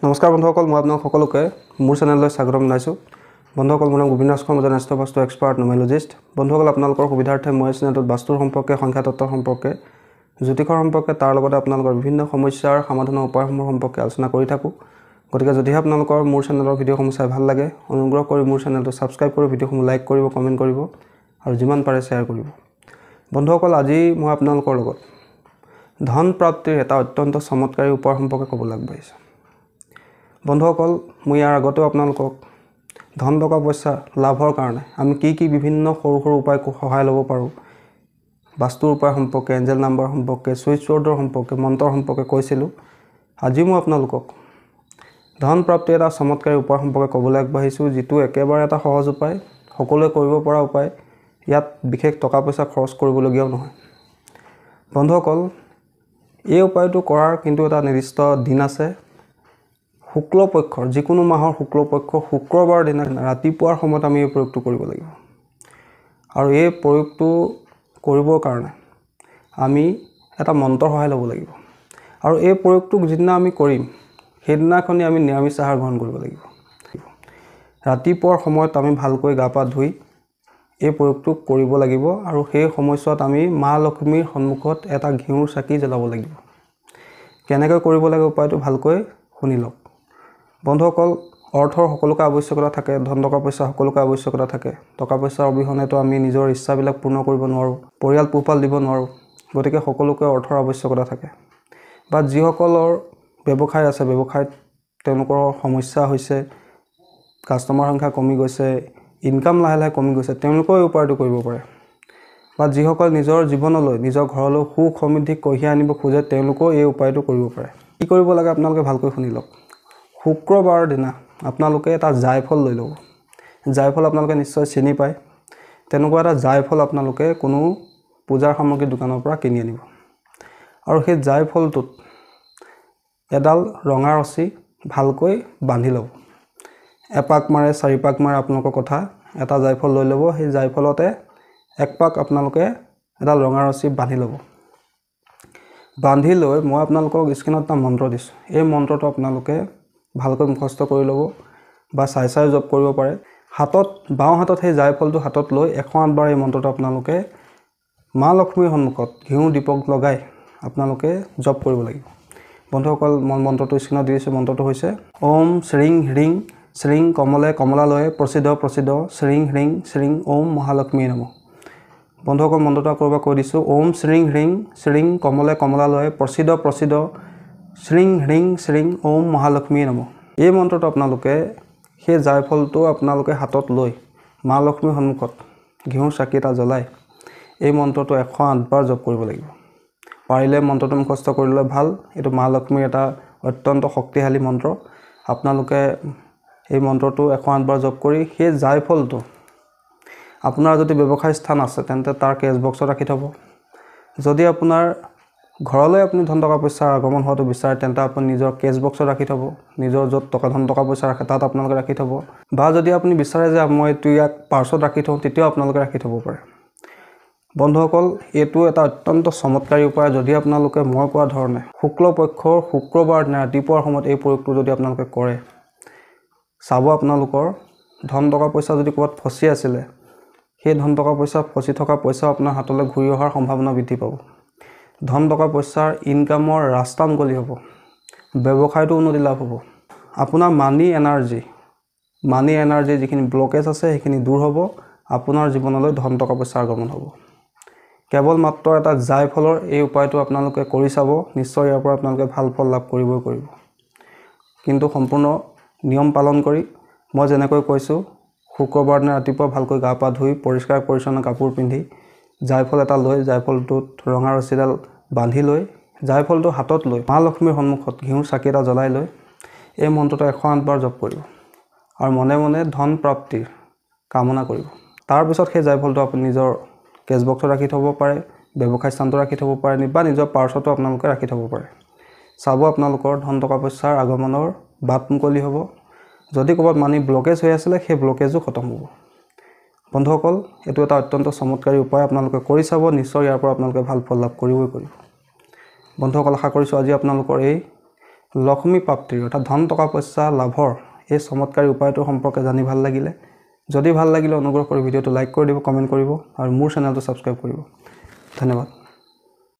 নমস্কাৰ বন্ধুসকল, মই আপোনালোক সকলোকে মোৰ চেনেললৈ স্বাগতম জনাইছোঁ। বন্ধুসকল, মোৰ নাম গোবিন্দ ৰাজ, মই এজন এষ্ট্ৰ'বাস্তু এক্সপাৰ্ট নিউমেৰলজিষ্ট। বন্ধুসকল, আপোনালোকৰ সুবিধাৰ্থে মই চেনেলটোত বাস্তুৰ সম্পৰ্কে, সংখ্যাতত্ত্ব সম্পৰ্কে, জ্যোতিষৰ সম্পৰ্কে, তাৰ লগতে আপোনালোকৰ বিভিন্ন সমস্যাৰ সমাধানৰ উপায়সমূহ সম্পৰ্কে আলোচনা কৰি থাকোঁ। গতিকে যদিহে আপোনালোকৰ মোৰ চেনেলৰ ভিডিঅ'সমূহ চাই ভাল লাগে, অনুগ্ৰহ কৰি মোৰ চেনেলটো ছাবস্ক্ৰাইব কৰি ভিডিঅ'সমূহ লাইক কৰিব, কমেণ্ট কৰিব আৰু যিমান পাৰে শ্বেয়াৰ কৰিব। বন্ধুসকল, আজি মই আপোনালোকৰ লগত ধন প্ৰাপ্তিৰ এটা অত্যন্ত চমৎকাৰী উপায় সম্পৰ্কে ক'বলৈ আগবাঢ়িছোঁ। বন্ধুসকল, মই ইয়াৰ আগতেও আপোনালোকক ধন টকা পইচা লাভৰ কাৰণে আমি কি বিভিন্ন সৰু সৰু উপায় সহায় ল'ব পাৰোঁ, বাস্তুৰ উপায় সম্পৰ্কে, এঞ্জেল নাম্বাৰ সম্পৰ্কে, ছুইচ ৱৰ্ডৰ সম্পৰ্কে, মন্ত্ৰৰ সম্পৰ্কে কৈছিলোঁ। আজি মই আপোনালোকক ধন প্ৰাপ্তিৰ এটা চমৎকাৰী উপায় সম্পৰ্কে ক'বলৈ আগবাঢ়িছোঁ, যিটো একেবাৰে এটা সহজ উপায়, সকলোৱে কৰিব পৰা উপায়। ইয়াত বিশেষ টকা পইচা খৰচ কৰিবলগীয়াও নহয়। বন্ধুসকল, এই উপায়টো কৰাৰ কিন্তু এটা নিৰ্দিষ্ট দিন আছে। শুক্লপক্ষৰ, যিকোনো মাহৰ শুক্লপক্ষৰ শুক্ৰবাৰ দিনা ৰাতিপুৱাৰ সময়ত আমি এই প্ৰয়োগটো কৰিব লাগিব। আৰু এই প্ৰয়োগটো কৰিবৰ কাৰণে আমি এটা মন্ত্ৰৰ সহায় ল'ব লাগিব। আৰু এই প্ৰয়োগটো যিদিনা আমি কৰিম, সেইদিনাখনি আমি নিৰামিষ আহাৰ গ্ৰহণ কৰিব লাগিব। ৰাতিপুৱাৰ সময়ত আমি ভালকৈ গা পা ধুই এই প্ৰয়োগটো কৰিব লাগিব। আৰু সেই সময়ছোৱাত আমি মা লক্ষ্মীৰ সন্মুখত এটা ঘিউৰ চাকি জ্বলাব লাগিব। কেনেকৈ কৰিব লাগে উপায়টো ভালকৈ শুনি লওক। বন্ধুসকল, অৰ্থৰ সকলোকে আৱশ্যকতা থাকে, ধন টকা পইচা সকলোকে আৱশ্যকতা থাকে। টকা পইচাৰ অবিহনেতো আমি নিজৰ ইচ্ছাবিলাক পূৰ্ণ কৰিব নোৱাৰোঁ, পৰিয়াল পোহপাল দিব নোৱাৰোঁ। গতিকে সকলোকে অৰ্থৰ আৱশ্যকতা থাকে। বা যিসকলৰ ব্যৱসায় আছে, ব্যৱসায়ত তেওঁলোকৰ সমস্যা হৈছে, কাষ্টমাৰ সংখ্যা কমি গৈছে, ইনকাম লাহে লাহে কমি গৈছে, তেওঁলোকেও এই উপায়টো কৰিব পাৰে। বা যিসকল নিজৰ জীৱনলৈ, নিজৰ ঘৰলৈ সুখ সমৃদ্ধি কঢ়িয়াই আনিব খোজে, তেওঁলোকেও এই উপায়টো কৰিব পাৰে। কি কৰিব লাগে আপোনালোকে ভালকৈ শুনি লওক। শুক্ৰবাৰৰ দিনা আপোনালোকে এটা জায়ফল লৈ ল'ব। জায়ফল আপোনালোকে নিশ্চয় চিনি পায়। তেনেকুৱা এটা জায়ফল আপোনালোকে কোনো পূজাৰ সামগ্ৰী দোকানৰ পৰা কিনি আনিব। আৰু সেই জায়ফলটোত এডাল ৰঙা ৰছী ভালকৈ বান্ধি ল'ব। এপাক মাৰে, চাৰিপাক মাৰে আপোনালোকৰ কথা। এটা জায়ফল লৈ ল'ব, সেই জায়ফলতে একপাক আপোনালোকে এডাল ৰঙা ৰছী বান্ধি ল'ব। বান্ধি লৈ মই আপোনালোকক স্ক্ৰীণত এটা মন্ত্ৰ দিছোঁ। এই মন্ত্ৰটো আপোনালোকে ভালকৈ মুখস্থ কৰি ল'ব বা চাই জপ কৰিব পাৰে। হাতত, বাওঁ হাতত সেই জায়ফলটো হাতত লৈ 108 বাৰ এই মন্ত্ৰটো আপোনালোকে মা লক্ষ্মীৰ সন্মুখত ঘিউ দীপক লগাই আপোনালোকে জপ কৰিব লাগিব। বন্ধুসকল, মই মন্ত্ৰটো স্ক্ৰীণত দি দিছোঁ। মন্ত্ৰটো হৈছে ওম শ্ৰীং হ্ৰীং শ্ৰীং কমলে কমলালয়ে প্ৰসিদ্ধ প্ৰসিদ্ধ শ্ৰীং হ্ৰীং শ্ৰীং ওম মহালক্ষ্মী নমঃ। বন্ধুসকল, মন্ত্ৰটো আকৌ এবাৰ কৈ দিছোঁ। ওম শ্ৰীং হ্ৰীং শ্ৰীং কমলে কমলালয়ে প্ৰসিদ্ধ প্ৰসিদ্ধ শ্ৰীং হ্ৰীং শ্ৰীং ওম মহালক্ষ্মী নমঃ। এই মন্ত্ৰটো আপোনালোকে সেই জায়ফলটো আপোনালোকে হাতত লৈ মা লক্ষ্মীৰ সন্মুখত ঘিউৰ চাকি এটা জ্বলাই এই মন্ত্ৰটো 108 বাৰ জপ কৰিব লাগিব। পাৰিলে মন্ত্ৰটো মুখস্থ কৰিলে ভাল। এইটো মা লক্ষ্মীৰ এটা অত্যন্ত শক্তিশালী মন্ত্ৰ। আপোনালোকে এই মন্ত্ৰটো 108 বাৰ জপ কৰি সেই জায়ফলটো আপোনাৰ যদি ব্যৱসায় স্থান আছে তেন্তে তাৰ কেছ বক্সত ৰাখি থ'ব। যদি আপোনাৰ ঘৰলৈ আপুনি ধন টকা পইচাৰ আগমন হোৱাটো বিচাৰে তেন্তে আপুনি নিজৰ কেছ বক্সত ৰাখি থ'ব। নিজৰ য'ত ধন টকা পইচা ৰাখে তাত আপোনালোকে ৰাখি থ'ব। বা যদি আপুনি বিচাৰে যে মই ইয়াক পাৰ্চত ৰাখি থওঁ, তেতিয়াও আপোনালোকে ৰাখি থ'ব পাৰে। বন্ধুসকল, এইটো এটা অত্যন্ত চমৎকাৰী উপায়। যদি আপোনালোকে মই কোৱা ধৰণে শুক্লপক্ষৰ শুক্ৰবাৰ দিনা ৰাতিপুৱাৰ সময়ত এই প্ৰয়োগটো যদি আপোনালোকে কৰে, চাব আপোনালোকৰ ধন টকা পইচা যদি ক'ৰবাত ফচি আছিলে, সেই ধন টকা পইচা ফচি থকা পইচাও আপোনাৰ হাতলৈ ঘূৰি অহাৰ সম্ভাৱনা বৃদ্ধি পাব। ধন টকা পইচাৰ ইনকামৰ ৰাস্তা মুকলি হ'ব। ব্যৱসায়টো উন্নতি লাভ হ'ব। আপোনাৰ মানি এনাৰ্জি যিখিনি ব্লকেজ আছে সেইখিনি দূৰ হ'ব। আপোনাৰ জীৱনলৈ ধন টকা পইচাৰ আগমন হ'ব। কেৱল মাত্ৰ এটা জায়ফলৰ এই উপায়টো আপোনালোকে কৰি চাব। নিশ্চয় ইয়াৰ পৰা আপোনালোকে ভাল ফল লাভ কৰিবই কৰিব। কিন্তু সম্পূৰ্ণ নিয়ম পালন কৰি, মই যেনেকৈ কৈছোঁ, শুক্ৰবাৰ দিনা ৰাতিপুৱা ভালকৈ গা পা ধুই পৰিষ্কাৰ পৰিচ্ছন্ন কাপোৰ পিন্ধি জায়ফল এটা লৈ জায়ফলটোত ৰঙা ৰছীডাল বান্ধি লৈ জায়ফলটো হাতত লৈ মা লক্ষ্মীৰ সন্মুখত ঘিউৰ চাকি এটা জ্বলাই লৈ এই মন্ত্ৰটো 108 বাৰ জপ কৰিব আৰু মনে মনে ধন প্ৰাপ্তিৰ কামনা কৰিব। তাৰপিছত সেই জায়ফলটো আপুনি নিজৰ কেছ বক্সত ৰাখি থ'ব পাৰে, ব্যৱসায় স্থানটো ৰাখি থ'ব পাৰে, বা নিজৰ পাৰ্চতো আপোনালোকে ৰাখি থ'ব পাৰে। চাব আপোনালোকৰ ধন টকা পইচাৰ আগমনৰ বাট মুকলি হ'ব। যদি ক'ৰবাত মানি ব্লকেজ হৈ আছিলে, সেই ব্লকেজো খতম হ'ব। বন্ধুসকল, এইটো এটা অত্যন্ত চমৎকাৰী উপায়। আপোনালোকে কৰি চাব। নিশ্চয় ইয়াৰ পৰা আপোনালোকে ভাল ফল লাভ কৰিবই কৰিব। বন্ধুসকল, আশা কৰিছোঁ আজি আপোনালোকৰ এই লক্ষ্মী প্ৰাপ্তিৰ অৰ্থাৎ ধন টকা পইচা লাভৰ এই চমৎকাৰী উপায়টোৰ সম্পৰ্কে জানি ভাল লাগিলে যদি ভাল লাগিলে অনুগ্ৰহ কৰি ভিডিঅ'টো লাইক কৰি দিব কমেণ্ট কৰিব আৰু মোৰ চেনেলটো ছাবস্ক্ৰাইব কৰিব ধন্যবাদ